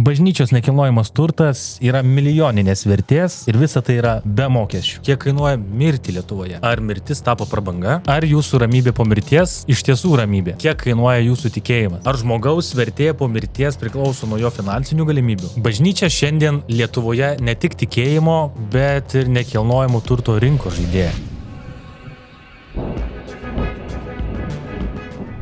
Bažnyčios nekilnojamas turtas yra milijoninės vertės ir visa tai yra be mokesčių. Kiek kainuoja mirti Lietuvoje? Ar mirtis tapo prabanga? Ar jūsų ramybė po mirties iš tiesų ramybė? Kiek kainuoja jūsų tikėjimas? Ar žmogaus vertė po mirties priklauso nuo jo finansinių galimybių? Bažnyčia šiandien Lietuvoje ne tik tikėjimo, bet ir nekilnojamo turto rinkos žaidėja.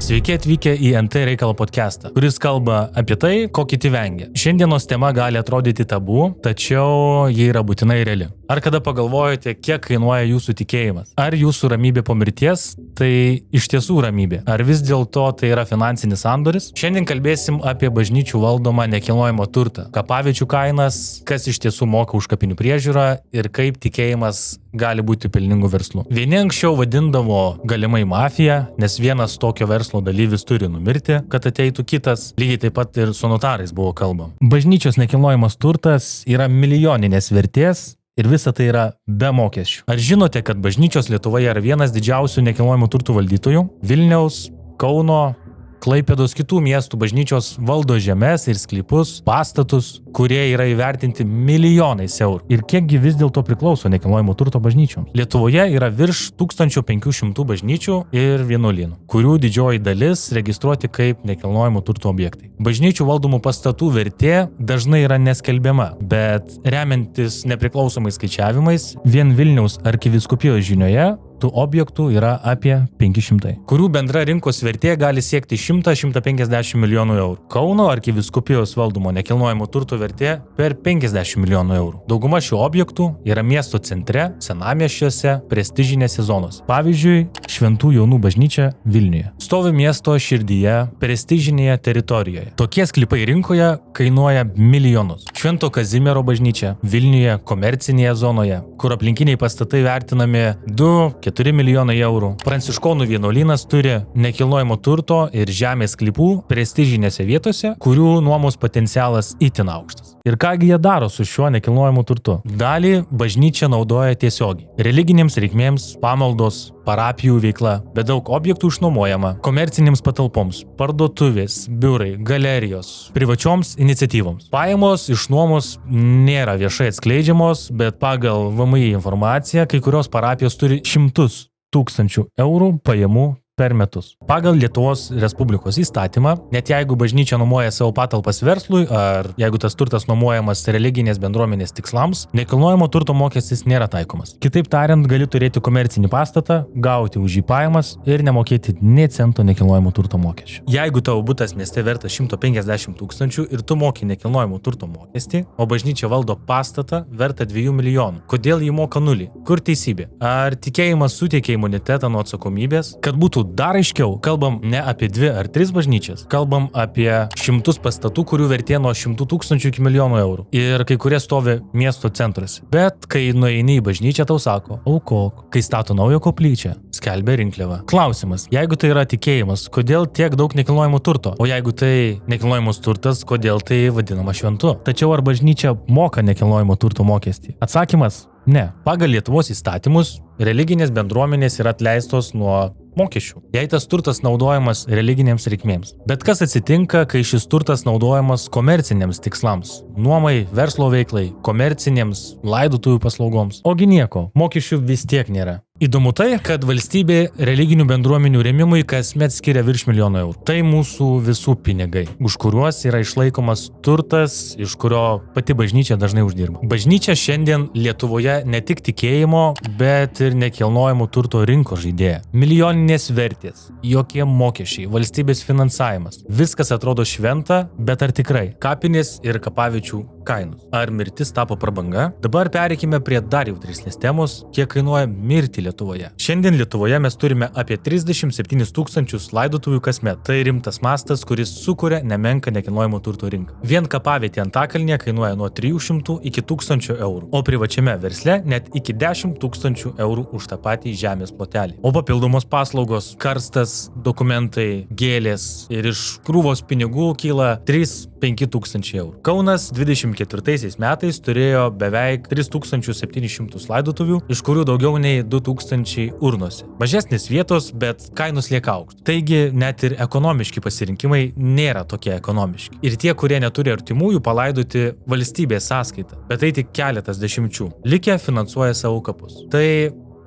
Sveiki atvykę į NT Reikalo podcastą, kuris kalba apie tai, ko kiti vengia. Šiandienos tema gali atrodyti tabu, tačiau ji yra būtinai reali. Ar kada pagalvojate, kiek kainuoja jūsų tikėjimas? Ar jūsų ramybė po mirties tai iš tiesų ramybė? Ar vis dėlto tai yra finansinis sandoris? Šiandien kalbėsim apie bažnyčių valdomą nekilnojamą turtą, kapaviečių kainas, kas iš tiesų moka už kapinių priežiūrą ir kaip tikėjimas gali būti pelningu verslu. Vieni anksčiau vadindavo galimai mafija, nes vienas tokio verslo dalyvis turi numirti, kad ateitų kitas. Lygiai taip pat ir su notarais buvo kalbama. Bažnyčios nekilnojamas turtas yra milijoninės vertės ir visa tai yra be mokesčių. Ar žinote, kad bažnyčios Lietuvoje yra vienas didžiausių nekilnojamų turtų valdytojų? Vilniaus, Kauno, Klaipėdos, kitų miestų bažnyčios valdo žemes ir sklypus, pastatus, kurie yra įvertinti milijonais eurų. Ir kiekgi vis dėlto priklauso nekilnojamo turto bažnyčioms? Lietuvoje yra virš 1500 bažnyčių ir vienuolynų, kurių didžioji dalis registruoti kaip nekilnojamo turto objektai. Bažnyčių valdomų pastatų vertė dažnai yra neskelbiama, bet remiantis nepriklausomais skaičiavimais, vien Vilniaus arkivyskupijos žinioje tų objektų yra apie 500, kurių bendra rinkos vertė gali siekti 100–150 milijonų eurų. Kauno arkivyskupijos valdomo nekilnojamo turto vertė per 50 milijonų eurų. Dauguma šių objektų yra miesto centre, senamiesčiuose, prestižinėse zonose. Pavyzdžiui, Šventų Jonų bažnyčia Vilniuje. Stovi miesto širdyje, prestižinėje teritorijoje. Tokie sklypai rinkoje kainuoja milijonus. Švento Kazimiero bažnyčia Vilniuje komercinėje zonoje, kur aplinkiniai pastatai vertinami 2–4 milijonai eurų. Pranciškonų vienuolynas turi nekilnojamo turto ir žemės sklypų prestižinėse vietose, kurių nuomos potencialas itin aukštas. Ir kągi jie daro su šiuo nekilnojamu turtu? Dalį bažnyčia naudoja tiesiogiai. Religinėms reikmėms, pamaldos, parapijų veikla, bet daug objektų išnuomojama komercinėms patalpoms, parduotuvės, biurai, galerijos, privačioms iniciatyvoms. Pajamos iš nuomos nėra viešai atskleidžiamos, bet pagal VMI informaciją kai kurios parapijos turi 100 000 eurų pajamų per metus. Pagal Lietuvos Respublikos įstatymą, net jeigu bažnyčia nuomoja savo patalpas verslui ar jeigu tas turtas nuomojamas religinės bendruomenės tikslams, nekilnojamo turto mokestis nėra taikomas. Kitaip tariant, gali turėti komercinį pastatą, gauti už jį pajamas ir nemokėti nė cento nekilnojamo turto mokesčio. Jeigu tavo butas mieste vertas 150 000 ir tu moki nekilnojamo turto mokestį, o bažnyčia valdo pastatą vertą 2 milijonų, kodėl jį moka nulį? Kur teisybė? Ar tikėjimas suteikia imunitetą nuo atsakomybės? Kad būtų dar aiškiau, kalbam ne apie 2 ar 3 bažnyčias, kalbam apie šimtus pastatų, kurių vertė nuo 100 000 iki milijonų eurų. Ir kai kurie stovi miesto centruose. Bet kai nueini į bažnyčią, tau sako, aukok. Kai stato naują koplyčią, skelbia rinkliavą. Klausimas, jeigu tai yra tikėjimas, kodėl tiek daug nekilnojamo turto? O jeigu tai nekilnojamas turtas, kodėl tai vadinama šventu? Tačiau ar bažnyčia moka nekilnojamo turto mokestį? Atsakymas – ne. Pagal Lietuvos įstatymus religinės bendruomenės yra atleistos nuo mokesčių, jei tas turtas naudojamas religinėms reikmėms. Bet kas atsitinka, kai šis turtas naudojamas komerciniams tikslams? Nuomai, verslo veiklai, komercinėms, laidotuvių paslaugoms. Ogi nieko, mokesčių vis tiek nėra. Įdomu tai, kad valstybė religinių bendruomenių rėmimui kasmet skiria virš milijono eurų. Tai mūsų visų pinigai, už kuriuos yra išlaikomas turtas, iš kurio pati bažnyčia dažnai uždirba. Bažnyčia šiandien Lietuvoje ne tik tikėjimo, bet ir nekilnojamo turto rinkos žaidėja. Milijoninės vertės, jokie mokesčiai, valstybės finansavimas. Viskas atrodo šventa, bet ar tikrai? Kapinės ir kapaviečių kainos. Ar mirtis tapo prabanga? Dabar pereikime prie dar jautresnės temos, kiek kainuoja mirti Lietuvoje. Šiandien Lietuvoje mes turime apie 37 000 laidotuvių kasmet. Tai rimtas mastas, kuris sukuria nemenką nekilnojamo turto rinką. Vien kapavietė Antakalnyje kainuoja nuo 300 iki 1000 eurų, o privačiame versle net iki 10 000 eurų už tą patį žemės plotelį. O papildomos paslaugos, karstas, dokumentai, gėlės ir iš krūvos pinigų kyla 3–5 000 eurų. Kaunas 24 2024 metais turėjo beveik 3700 laidotuvių, iš kurių daugiau nei 2000 urnose. Mažesnės vietos, bet kainos lieka aukštos. Taigi net ir ekonomiški pasirinkimai nėra tokie ekonomiški. Ir tie, kurie neturi artimųjų, palaidoti valstybės sąskaitą. Bet tai tik keletas dešimčių. Likę finansuoja savo kapus. Tai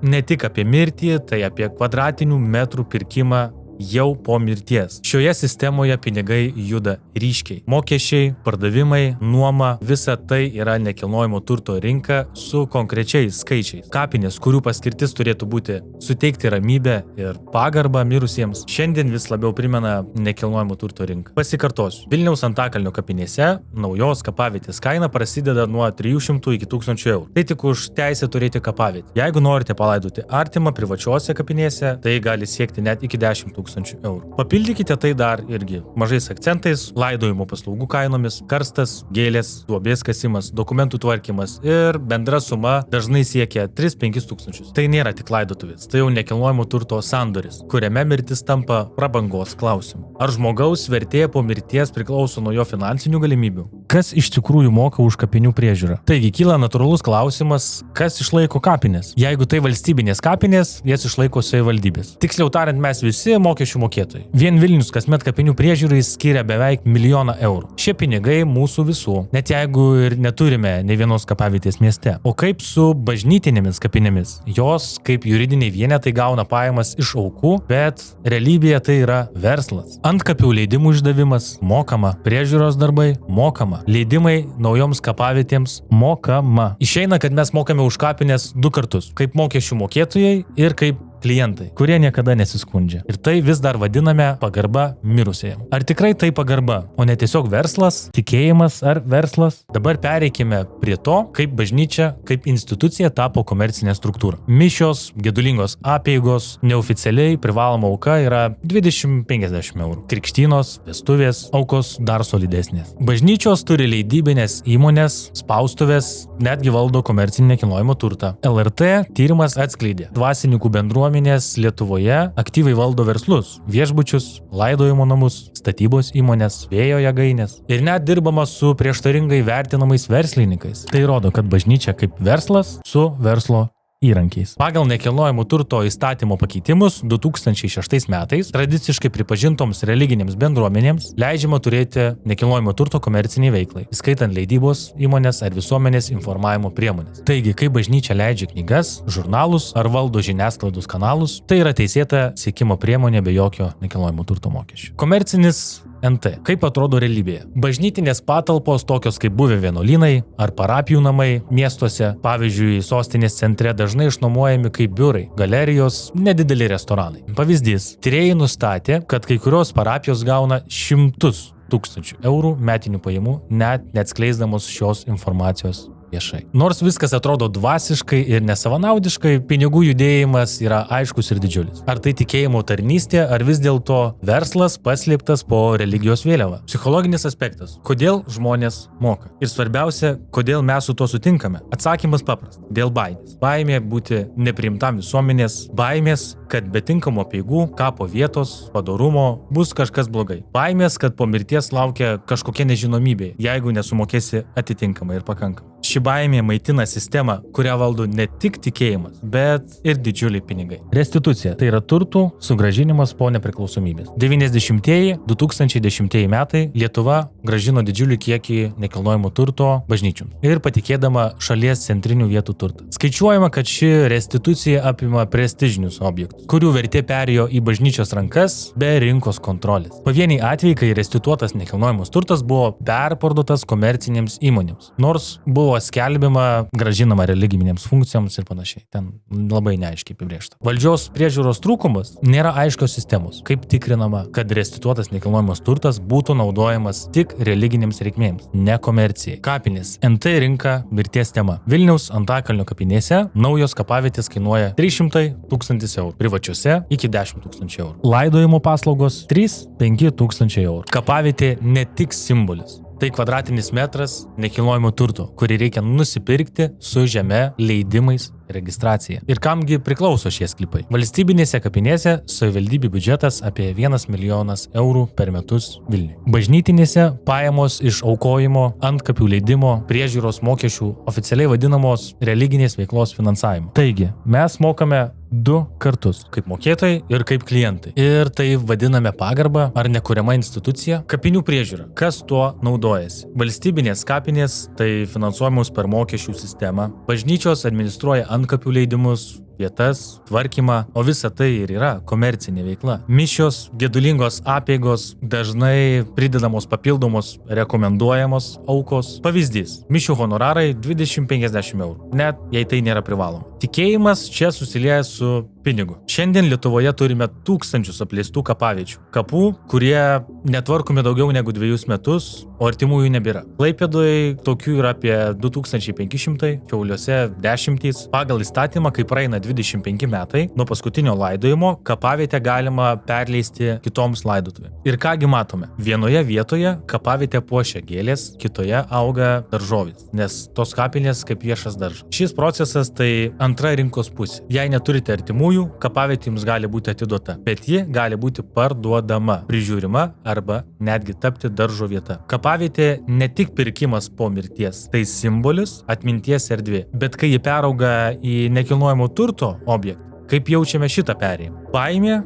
ne tik apie mirtį, tai apie kvadratinių metrų pirkimą jau po mirties. Šioje sistemoje pinigai juda ryškiai. Mokesčiai, pardavimai, nuoma, visa tai yra nekilnojamo turto rinka su konkrečiais skaičiais. Kapinės, kurių paskirtis turėtų būti suteikti ramybę ir pagarbą mirusiems, šiandien vis labiau primena nekilnojamo turto rinką. Pasikartosiu. Vilniaus Antakalnio kapinėse naujos kapavietės kaina prasideda nuo 300 iki 1000 eurų. Tai tik už teisę turėti kapavietę. Jeigu norite palaidoti artimą privačiose kapinėse, tai gali siekti net iki 10 000 eurų. Papildykite tai dar irgi mažais akcentais, laidojimo paslaugų kainomis, karstas, gėlės, duobės kasimas, dokumentų tvarkymas ir bendra suma dažnai siekia 3-5 tūkstančius. Tai nėra tik laidotuvės, tai jau nekilnojamo turto sandoris, kuriame mirtis tampa prabangos klausimu. Ar žmogaus vertė po mirties priklauso nuo jo finansinių galimybių? Kas iš tikrųjų moka už kapinių priežiūrą? Taigi kyla natūralus klausimas, kas išlaiko kapinės? Jeigu tai valstybinės kapinės, jas išlaiko savivaldybės. Tiksliau tariant, mes visi mokesčių mokėtojai. Vien Vilnius kasmet kapinių priežiūrai skiria beveik 1 000 000 eurų. Šie pinigai mūsų visų, net jeigu ir neturime nei vienos kapavietės mieste. O kaip su bažnytinėmis kapinėmis? Jos kaip juridiniai vienetai gauna pajamas iš aukų, bet realybėje tai yra verslas. Antkapių leidimų išdavimas mokama, priežiūros darbai mokama, leidimai naujoms kapavietėms mokama. Išeina, kad mes mokame už kapinės 2 kartus, kaip mokesčių mokėtojai ir kaip klientai, kurie niekada nesiskundžia. Ir tai vis dar vadiname pagarba mirusėjam. Ar tikrai tai pagarba, o ne tiesiog verslas, tikėjimas ar verslas? Dabar pereikime prie to, kaip bažnyčia, kaip institucija tapo komercinė struktūra. Mišios, gedulingos apeigos, neoficialiai privaloma auka yra 20-50 eurų. Krikštynos, vestuvės, aukos dar solidesnės. Bažnyčios turi leidybinės įmonės, spaustuvės, netgi valdo komercinį nekilnojamo turtą. LRT tyrimas atskleidė. Dvasininkų bendruomenės Lietuvoje aktyviai valdo verslus, viešbučius, laidojimo namus, statybos įmonės, vėjo jėgainės ir net dirbama su prieštaringai vertinamais verslininkais. Tai rodo, kad bažnyčia kaip verslas su verslo įrankiais. Pagal nekilnojamo turto įstatymo pakeitimus 2006 metais tradiciškai pripažintoms religinėms bendruomenėms leidžiama turėti nekilnojamo turto komerciniai veiklai, įskaitant leidybos įmonės ar visuomenės informavimo priemonės. Taigi, kai bažnyčia leidžia knygas, žurnalus ar valdo žiniasklaidos kanalus, tai yra teisėta siekimo priemonė be jokio nekilnojamo turto mokesčio. Komercinis NT. Kaip atrodo realybėje? Bažnytinės patalpos tokios kaip buvę vienuolynai ar parapijų namai miestuose, pavyzdžiui, sostinės centre dažnai išnuomojami kaip biurai, galerijos, nedideli restoranai. Pavyzdys. Tyrėjai nustatė, kad kai kurios parapijos gauna 100 000 eurų metinių pajamų, net neatskleisdamos šios informacijos viešai. Nors viskas atrodo dvasiškai ir nesavanaudiškai, pinigų judėjimas yra aiškus ir didžiulis. Ar tai tikėjimo tarnystė, ar vis dėlto verslas paslėptas po religijos vėliava? Psichologinis aspektas. Kodėl žmonės moka? Ir svarbiausia, kodėl mes su to sutinkame? Atsakymas paprastas. Dėl baimės. Baimė būti nepriimtam visuomenės, baimės, kad be tinkamų apeigų, kapo vietos, padorumo bus kažkas blogai. Baimės, kad po mirties laukia kažkokia nežinomybė, jeigu nesumokėsi atitinkamai ir pakankamai. Ši baimė maitina sistemą, kurią valdo ne tik tikėjimas, bet ir didžiuliai pinigai. Restitucija – tai yra turtų sugrąžinimas po nepriklausomybės. 90-2010 metai Lietuva grąžino didžiulį kiekį nekilnojamo turto bažnyčioms ir patikėdama šalies centrinių vietų turtą. Skaičiuojama, kad ši restitucija apima prestižinius objektus, kurių vertė perėjo į bažnyčios rankas be rinkos kontrolės. Pavieniai atvejai, kai restituotas nekilnojamas turtas buvo perparduotas komercinėms įmonėms, nors buvo skelbiama grąžinama religinėms funkcijoms ir panašiai. Ten labai neaiškiai apibrėžta. Valdžios priežiūros trūkumas nėra aiškios sistemos, kaip tikrinama, kad restituotas nekilnojamas turtas būtų naudojamas tik religinėms reikmėms, ne komercijai. Kapinės. NT rinka mirties tema. Vilniaus Antakalnio kapinėse naujos kapavietės kainuoja 300 000 eurų, privačiose iki 10 000 eurų. Laidojimo paslaugos 3-5 000 eurų. Kapavietė ne tik simbolis. Tai kvadratinis metras nekilnojamo turto, kurį reikia nusipirkti su žeme, leidimais registracija. Ir kamgi priklauso šie sklypai? Valstybinėse kapinėse savivaldybių biudžetas apie 1 milijonas eurų per metus Vilniui. Bažnytinėse pajamos iš aukojimo, antkapių leidimo, priežiūros mokesčių, oficialiai vadinamos religinės veiklos finansavimo. Taigi, mes mokame 2 kartus, kaip mokėtojai ir kaip klientai. Ir tai vadiname pagarbą ar nekuriama institucija. Kapinių priežiūra. Kas tuo naudojasi? Valstybinės kapinės tai finansuojamos per mokesčių sistemą. Bažnyčios administruoja antkapių leidimus, vietas, tvarkymą, o visa tai ir yra komercinė veikla. Mišios, gedulingos apeigos, dažnai pridedamos papildomos rekomenduojamos aukos. Pavyzdys. Mišių honorarai 20-50 eurų, net jei tai nėra privaloma. Tikėjimas čia susilieja su pinigu. Šiandien Lietuvoje turime tūkstančius apleistų kapaviečių. Kapų, kurie netvarkomi daugiau negu 2 metus, o artimųjų nebėra. Klaipėdoje tokių yra apie 2500, Šiauliuose 10. Pagal įstatymą, kai praeina 25 metai, nuo paskutinio laidojimo kapavietę galima perleisti kitoms laidotuvėms. Ir kągi matome? Vienoje vietoje kapavietę puošia gėlės, kitoje auga daržovės, nes tos kapinės kaip viešas daržas. Šis procesas tai antra rinkos pusė. Jei neturite artimųjų, kapavietė jums gali būti atiduota, bet ji gali būti parduodama, prižiūrima arba netgi tapti daržo vieta. Kapavietė ne tik pirkimas po mirties, tai simbolis, atminties erdvė, bet kai ji perauga į nekilnojamo turto objektą, kaip jaučiame šitą perėjimą? Baimė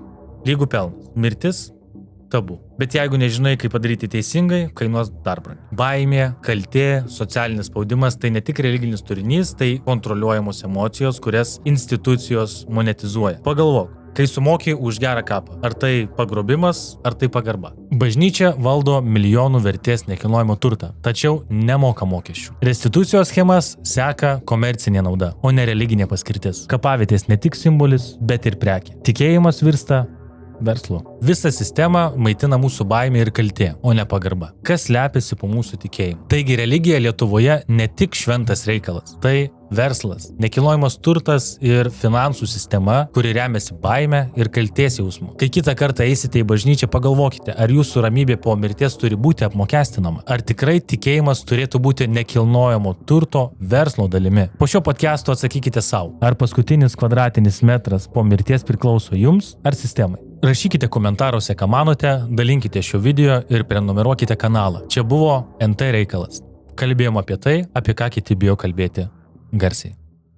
lygu pelnas, mirtis tabu. Bet jeigu nežinai, kaip padaryti teisingai, kainuos dar brangiau. Baimė, kaltė, socialinis spaudimas tai ne tik religinis turinys, tai kontroliuojamos emocijos, kurias institucijos monetizuoja. Pagalvok, kai sumoki už gerą kapą, ar tai pagrobimas, ar tai pagarba. Bažnyčia valdo milijonų vertės nekilnojamo turtą, tačiau nemoka mokesčių. Restitucijos schemas seka komercinė nauda, o ne religinė paskirtis. Kapavietės ne tik simbolis, bet ir prekė. Tikėjimas virsta verslu. Visą sistemą maitina mūsų baimė ir kaltė, o ne pagarba. Kas slepiasi po mūsų tikėjimu? Taigi religija Lietuvoje ne tik šventas reikalas, tai verslas, nekilnojamas turtas ir finansų sistema, kuri remiasi baime ir kaltės jausmu. Kai kitą kartą eisite į bažnyčią, pagalvokite, ar jūsų ramybė po mirties turi būti apmokestinama. Ar tikrai tikėjimas turėtų būti nekilnojamo turto verslo dalimi? Po šio podcasto atsakykite savo, ar paskutinis kvadratinis metras po mirties priklauso jums ar sistemai? Rašykite komentaruose, ką manote, dalinkite šio video ir prenumeruokite kanalą. Čia buvo NT reikalas. Kalbėjom apie tai, apie ką kiti bijo kalbėti garsiai.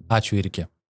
Ačiū ir iki.